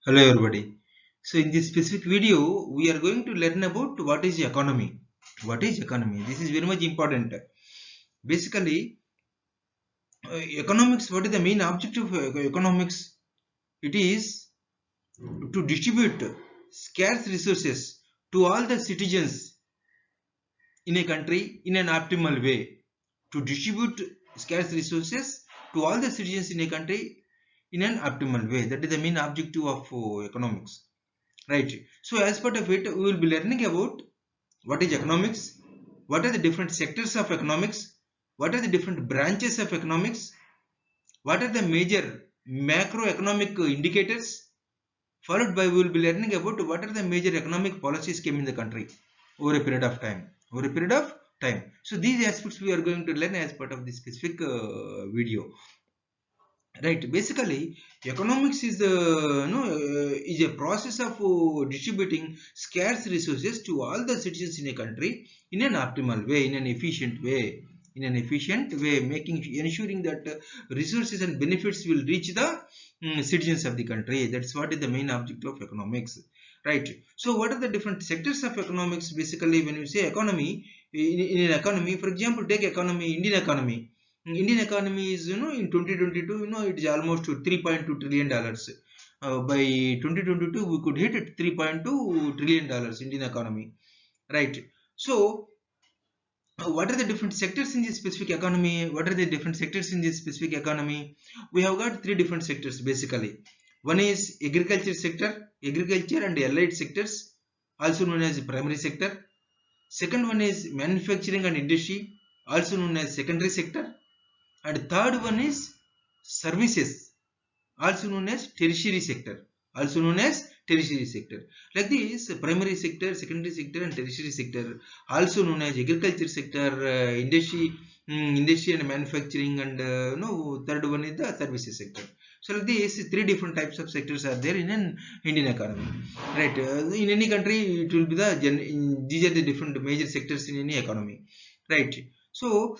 Hello everybody. So in this specific video, we are going to learn about what is economy. What is economy? This is very much important. Basically, economics, what is the main objective of economics? It is to distribute scarce resources to all the citizens in a country in an optimal way. To distribute scarce resources to all the citizens in a country in an optimal way. That is the main objective of economics. Right. So as part of it, we will be learning about what is economics, what are the different sectors of economics, what are the different branches of economics, what are the major macroeconomic indicators, followed by we will be learning about what are the major economic policies came in the country over a period of time. Over a period of time. So these aspects we are going to learn as part of this specific video. Right, basically economics is the is a process of distributing scarce resources to all the citizens in a country in an optimal way, in an efficient way, making ensuring that resources and benefits will reach the citizens of the country. That's what is the main objective of economics. Right. So what are the different sectors of economics? Basically, when you say economy, in an economy, for example, take economy, Indian economy. Indian economy is, in 2022, it is almost $3.2 trillion. By 2022, we could hit it $3.2 trillion Indian economy, right? So, what are the different sectors in this specific economy? What are the different sectors in this specific economy? We have got three different sectors basically. One is agriculture sector, agriculture and allied sectors, also known as primary sector. Second one is manufacturing and industry, also known as secondary sector. And third one is services, also known as tertiary sector. Also known as tertiary sector. Like this, primary sector, secondary sector, and tertiary sector, also known as agriculture sector, industry and manufacturing, and third one is the services sector. So like this, three different types of sectors are there in an Indian economy. Right? In any country, it will be these are the different major sectors in any economy. Right? So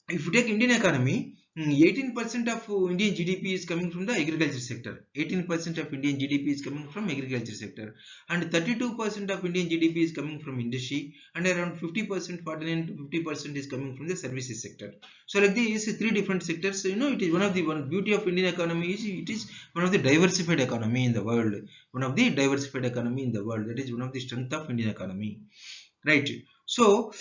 if you take Indian economy, 18% of Indian GDP is coming from the agriculture sector. 18% of Indian GDP is coming from agriculture sector, and 32% of Indian GDP is coming from industry, and around 50%, 49 to 50% is coming from the services sector. So like these three different sectors, it is one beauty of Indian economy is it is one of the diversified economy in the world. One of the diversified economy in the world. That is one of the strength of Indian economy. Right. So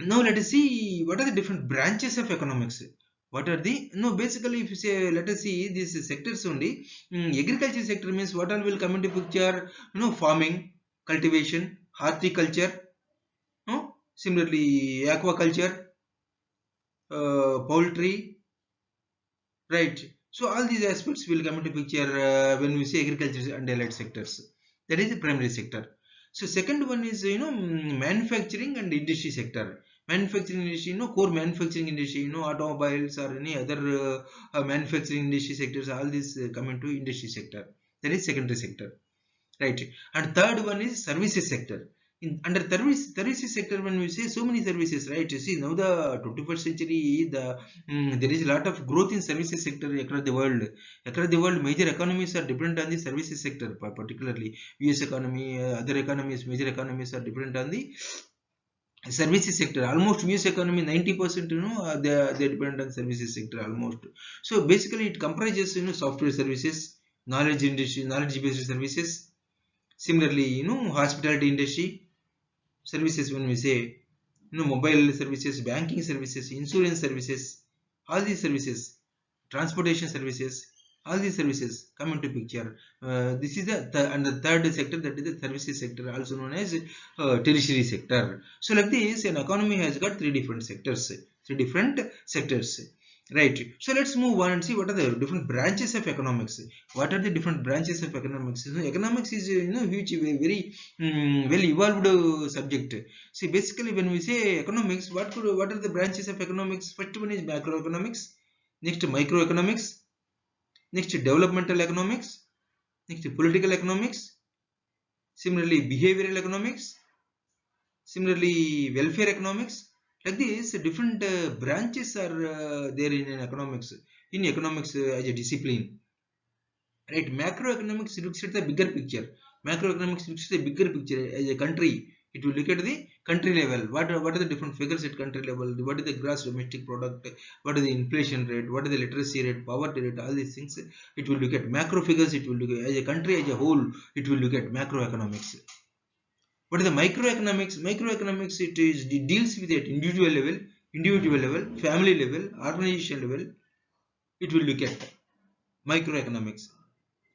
now let us see what are the different branches of economics. What are the basically if you say let us see these sectors only. Agriculture sector means what all will come into picture, farming, cultivation, horticulture, similarly aquaculture, poultry, right? So all these aspects will come into picture when we say agriculture and allied sectors. That is the primary sector. So second one is manufacturing and industry sector. Manufacturing industry, core manufacturing industry, automobiles or any other manufacturing industry sectors, all these come into industry sector. That is secondary sector, right? And third one is services sector. Under services sector, when we say so many services, right? You see now the 21st century, there is a lot of growth in services sector across the world. Across the world, major economies are dependent on the services sector, particularly US economy, other economies, major economies are dependent on the services sector. Almost US economy 90%, they depend on services sector almost. So basically it comprises, software services, knowledge industry, knowledge based services. Similarly, hospitality industry services, when we say, mobile services, banking services, insurance services, all these services, transportation services, all these services come into picture. This is and the third sector, that is the services sector, also known as tertiary sector. So like this, an economy has got three different sectors. Right. So let's move on and see what are the different branches of economics. What are the different branches of economics? Economics is huge, very well evolved subject. See, basically, when we say economics, what are the branches of economics? First one is macroeconomics, next microeconomics, next developmental economics, next political economics, similarly behavioral economics, similarly welfare economics. Like this, different branches are there in economics. In economics as a discipline. right? Macroeconomics looks at the bigger picture. Macroeconomics looks at the bigger picture as a country. It will look at the country level. What are the different figures at country level? What is the gross domestic product? What is the inflation rate? What is the literacy rate, poverty rate? All these things it will look at macro figures. It will look at, as a country as a whole, it will look at macroeconomics. What is the microeconomics? Microeconomics, it deals with at individual level, family level, organization level. It will look at microeconomics,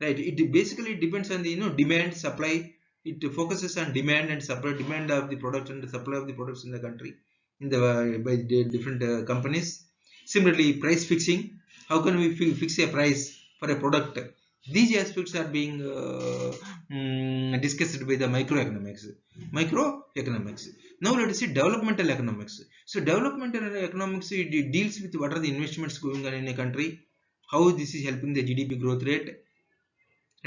right? It basically depends on the demand supply. It focuses on demand and supply, demand of the product and the supply of the products in the country, in the by the different companies. Similarly, price fixing. How can we fix a price for a product? These aspects are being discussed by the microeconomics. Now let us see developmental economics. So developmental economics, it deals with what are the investments going on in a country, how this is helping the GDP growth rate,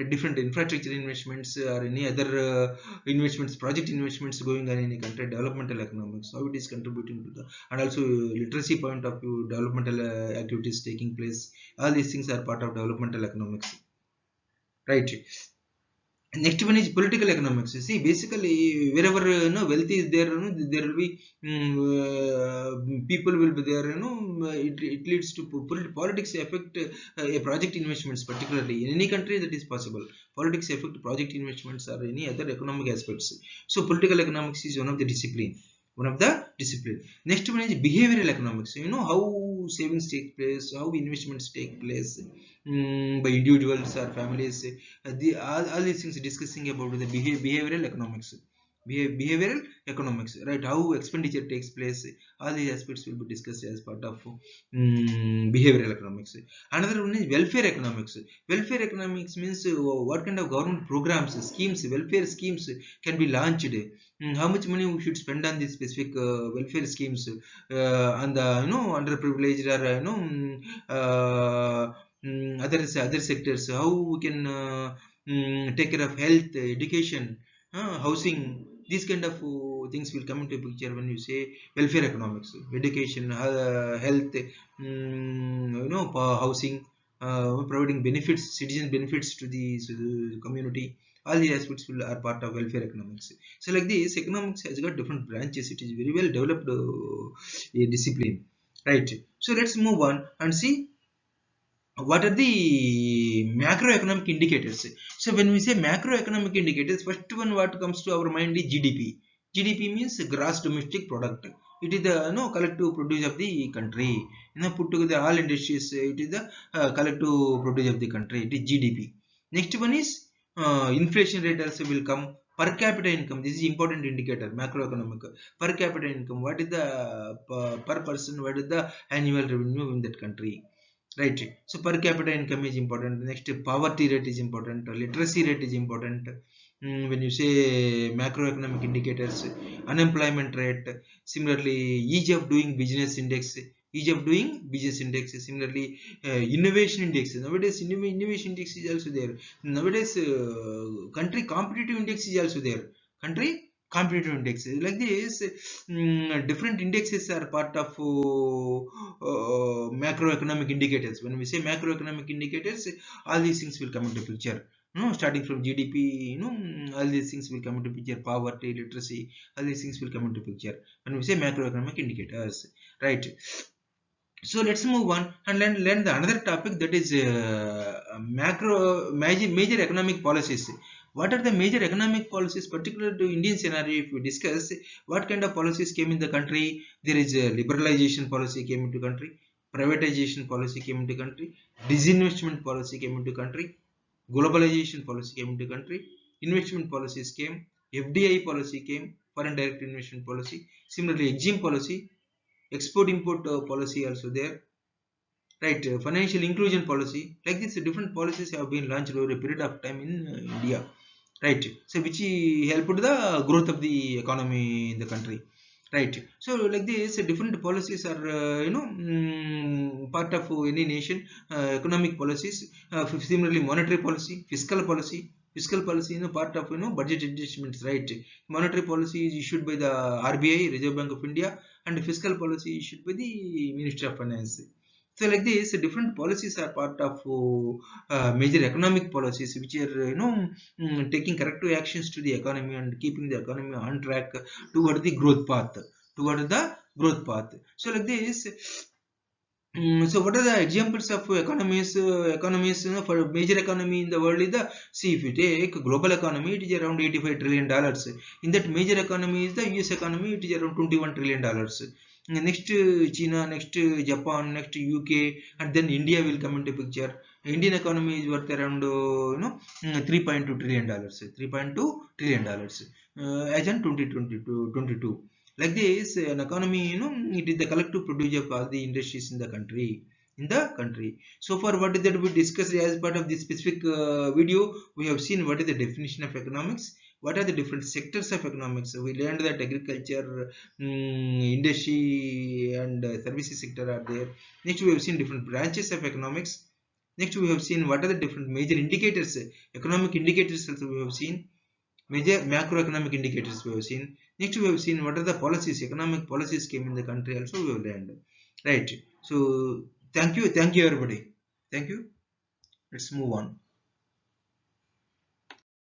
different infrastructure investments or any other investments, project investments going on in a country. Developmental economics, how it is contributing to the, and also literacy point of view, developmental activities taking place. All these things are part of developmental economics, right? Next one is political economics. You see, basically wherever wealth is there, there will be people will be there. It leads to politics affect a project investments, particularly in any country that is possible. Politics affect project investments or any other economic aspects. So political economics is one of the discipline. Next one is behavioral economics. You know how savings take place, how investments take place by individuals or families. All these things discussing about the behavioral economics. Behavioral economics, right? How expenditure takes place. All these aspects will be discussed as part of behavioral economics. Another one is welfare economics. Welfare economics means what kind of government programs, schemes, welfare schemes can be launched. How much money we should spend on these specific welfare schemes on the underprivileged or other sectors. How we can take care of health, education, housing. These kind of things will come into picture when you say welfare economics. Education, health, housing, providing benefits, citizen benefits to the community. All these aspects are part of welfare economics. So like this, economics has got different branches. It is very well developed a discipline, right? So let's move on and see what are the macroeconomic indicators. So when we say macroeconomic indicators, first one what comes to our mind is GDP. GDP means gross domestic product. It is the collective produce of the country. Put together all industries, it is the collective produce of the country. It is GDP. Next one is inflation rate also will come. Per capita income, this is important indicator, macroeconomic. Per capita income, what is the per person, what is the annual revenue in that country, right? So per capita income is important. Next, poverty rate is important, literacy rate is important. When you say macroeconomic indicators, unemployment rate, similarly ease of doing business index, similarly innovation index. Nowadays innovation index is also there. Nowadays country competitive index is also there. Country competitive index, like this different indexes are part of macroeconomic indicators. When we say macroeconomic indicators, all these things will come into picture. Starting from GDP, all these things will come into picture. Poverty, literacy, all these things will come into picture when we say macroeconomic indicators, right? So let's move on and learn the another topic, that is major economic policies. What are the major economic policies particular to Indian scenario? If we discuss what kind of policies came in the country, there is a liberalization policy came into country, privatization policy came into country, disinvestment policy came into country, globalization policy came into country, investment policies came, FDI policy came, foreign direct investment policy, similarly EXIM policy, export import policy also there, right? Financial inclusion policy. Like this different policies have been launched over a period of time in India, right? So which helped the growth of the economy in the country, right? So like this different policies are part of any nation. Economic policies, similarly monetary policy, fiscal policy. Fiscal policy, part of budget adjustments, right? Monetary policy is issued by the RBI, Reserve Bank of India, and fiscal policy issued by the Ministry of Finance, So like this, different policies are part of major economic policies, which are taking corrective actions to the economy and keeping the economy on track toward the growth path. Toward the growth path. So like this. So what are the examples of economies? Economies for a major economy in the world is the, see, if you take global economy, it is around $85 trillion. In that major economy is the US economy, it is around $21 trillion. Next China, next Japan, next UK, and then India will come into picture. Indian economy is worth around $3.2 trillion. $3.2 trillion as in 2022. Like this, an economy, it is the collective produce of all the industries in the country. So far, what is that we discussed as part of this specific video, we have seen what is the definition of economics, what are the different sectors of economics. We learned that agriculture, industry, and services sector are there. Next, we have seen different branches of economics. Next, we have seen what are the different major indicators, economic indicators also we have seen. Major macroeconomic indicators we have seen. Next, we have seen what are the policies, economic policies came in the country also we have learned. Right. So thank you everybody. Thank you. Let's move on.